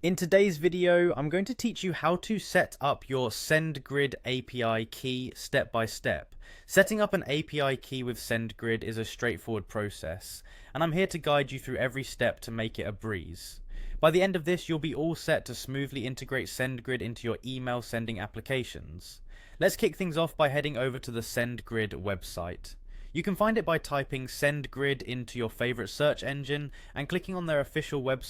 In today's video, I'm going to teach you how to set up your Sendgrid API key step by step. Setting up an API key with Sendgrid is a straightforward process, and I'm here to guide you through every step to make it a breeze. By the end of this, you'll be all set to smoothly integrate Sendgrid into your email sending applications. Let's kick things off by heading over to the Sendgrid website. You can find it by typing Sendgrid into your favorite search engine and clicking on their official website.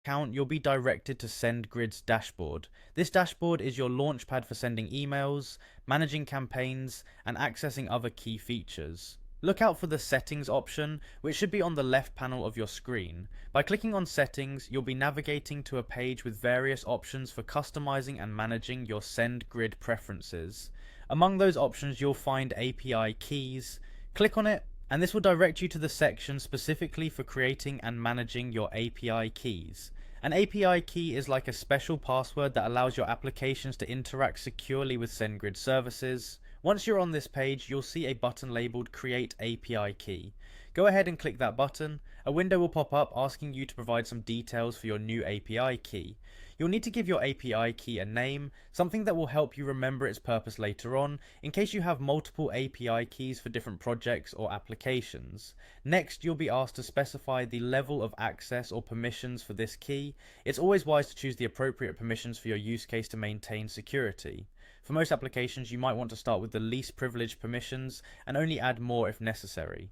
You'll be directed to Sendgrid's dashboard. This dashboard is your launchpad for sending emails, managing campaigns, and accessing other key features. Look out for the settings option, which should be on the left panel of your screen. By clicking on settings, you'll be navigating to a page with various options for customizing and managing your Sendgrid preferences. Among those options, you'll find API keys. Click on it, and this will direct you to the section specifically for creating and managing your API keys. An API key is like a special password that allows your applications to interact securely with Sendgrid services. Once you're on this page, you'll see a button labeled Create API Key. Go ahead and click that button. A window will pop up asking you to provide some details for your new API key. You'll need to give your API key a name, something that will help you remember its purpose later on, in case you have multiple API keys for different projects or applications. Next, you'll be asked to specify the level of access or permissions for this key. It's always wise to choose the appropriate permissions for your use case to maintain security. For most applications, you might want to start with the least privileged permissions and only add more if necessary.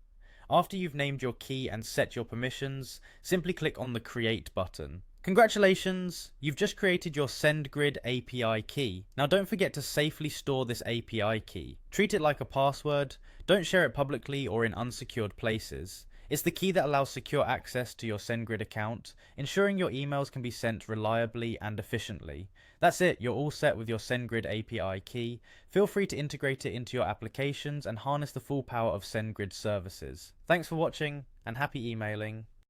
After you've named your key and set your permissions, simply click on the Create button. Congratulations! You've just created your Sendgrid API key. Now don't forget to safely store this API key. Treat it like a password. Don't share it publicly or in unsecured places. It's the key that allows secure access to your Sendgrid account, ensuring your emails can be sent reliably and efficiently. That's it, you're all set with your Sendgrid API key. Feel free to integrate it into your applications and harness the full power of Sendgrid services. Thanks for watching, and happy emailing.